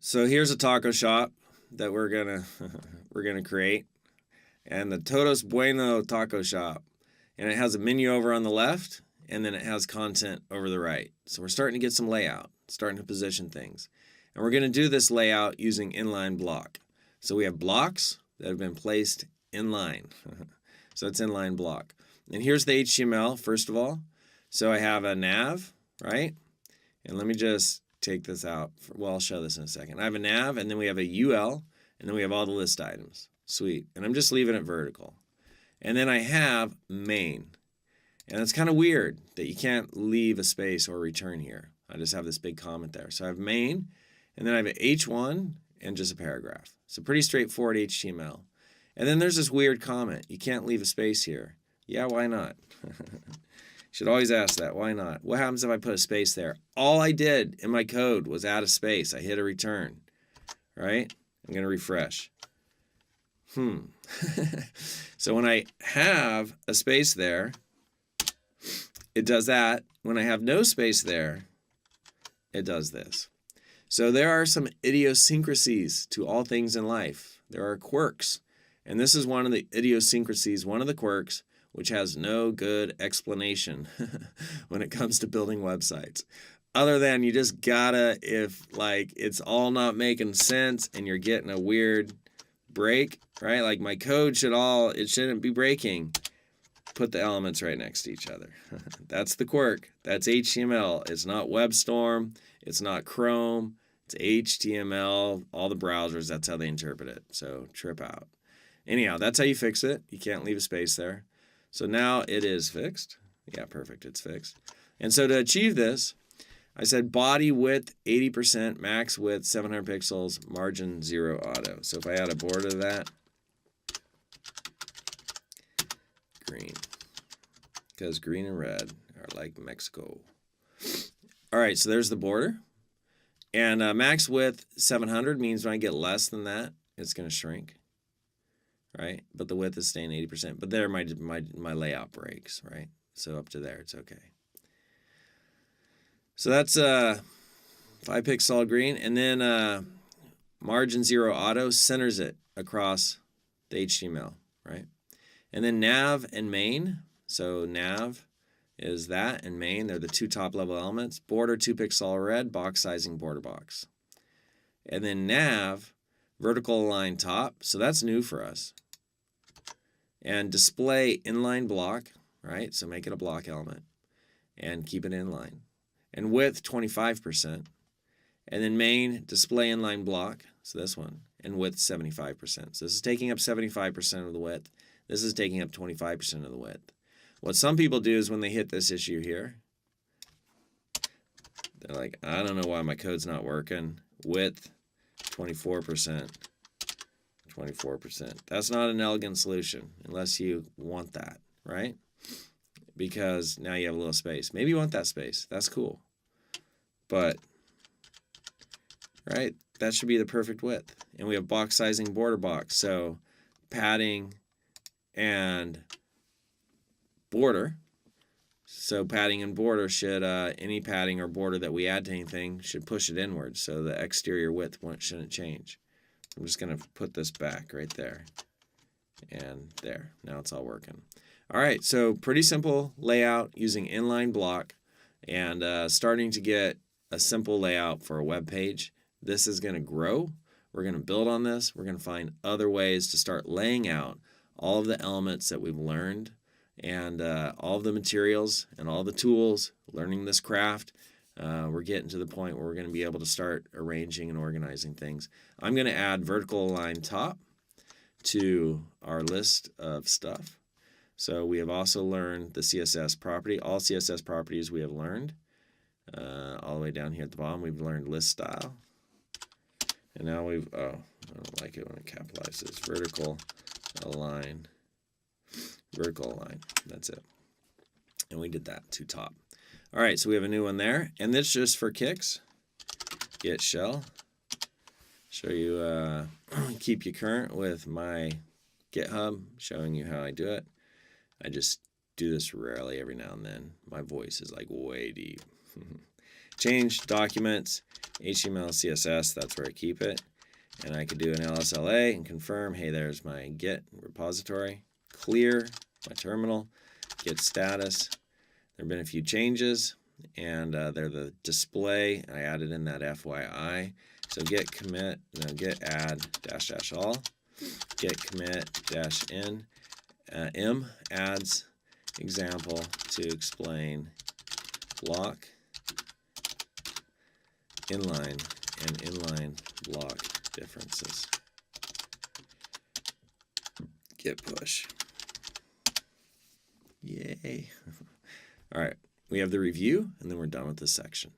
So here's a taco shop that we're gonna we're gonna create, and the Todos Bueno Taco Shop, and it has a menu over on the left, and then it has content over the right. So we're starting to get some layout, starting to position things, and we're gonna do this layout using inline block. So we have blocks that have been placed in line. So it's inline block, and here's the HTML first of all. So I have a nav, right? And let me just take this out. Well, I'll show this in a second. I have a nav, and then we have a UL, and then we have all the list items. Sweet. And I'm just leaving it vertical. And then I have main. And it's kind of weird that you can't leave a space or return here. I just have this big comment there. So I have main, and then I have an H1 and just a paragraph. So pretty straightforward HTML. And then there's this weird comment. You can't leave a space here. Yeah, why not? Should always ask that. Why not? What happens if I put a space there? All I did in my code was add a space. I hit a return, right? I'm going to refresh. So when I have a space there, it does that. When I have no space there, it does this. So there are some idiosyncrasies to all things in life. There are quirks. And this is one of the idiosyncrasies, one of the quirks, which has no good explanation when it comes to building websites. Other than you just gotta, if like it's all not making sense and you're getting a weird break, right? Like my code it shouldn't be breaking. Put the elements right next to each other. That's the quirk. That's HTML. It's not WebStorm. It's not Chrome. It's HTML. All the browsers, that's how they interpret it. So trip out. Anyhow, that's how you fix it. You can't leave a space there. So now it is fixed. Yeah, perfect. It's fixed. And so to achieve this, I said body width 80%, max width 700 pixels, margin 0 auto. So if I add a border to that, green, because green and red are like Mexico. All right, so there's the border. And max width 700 means when I get less than that, it's going to shrink. Right? But the width is staying 80%. But there my layout breaks, right? So up to there, it's okay. So that's 5 pixel green. And then margin 0 auto centers it across the HTML, right? And then nav and main. So nav is that, and main, they're the two top level elements. Border 2 pixel red, box sizing border box. And then nav, vertical align top. So that's new for us. And display inline block, right? So make it a block element and keep it inline. And width 25%. And then main display inline block, so this one, and width 75%. So this is taking up 75% of the width. This is taking up 25% of the width. What some people do is when they hit this issue here, they're like, I don't know why my code's not working. Width 24%. 24%. That's not an elegant solution unless you want that, right? Because now you have a little space. Maybe you want that space. That's cool. But, right, that should be the perfect width. And we have box sizing border box. So padding and border. So padding and border should, any padding or border that we add to anything should push it inward. So the exterior width shouldn't change. I'm just going to put this back right there and there. Now it's all working. All right, so pretty simple layout using inline block and starting to get a simple layout for a web page. This is going to grow. We're going to build on this. We're going to find other ways to start laying out all of the elements that we've learned and all of the materials and all the tools, learning this craft. We're getting to the point where we're going to be able to start arranging and organizing things. I'm going to add vertical align top to our list of stuff. So we have also learned the CSS property. All CSS properties we have learned. All the way down here at the bottom, we've learned list style. And now I don't like it when it capitalizes. Vertical align. That's it. And we did that to top. All right, so we have a new one there. And this just for kicks. Get shell. Show you, keep you current with my GitHub, showing you how I do it. I just do this rarely every now and then. My voice is like way deep. change documents, HTML, CSS, that's where I keep it. And I could do an LSLA and confirm, hey, there's my Git repository. Clear my terminal, Git status. There have been a few changes, and they're the display. I added in that FYI. So git commit, no, git add dash dash all, git commit dash in, m adds example to explain block, inline, and inline block differences. Git push. Yay. All right, we have the review, and then we're done with this section.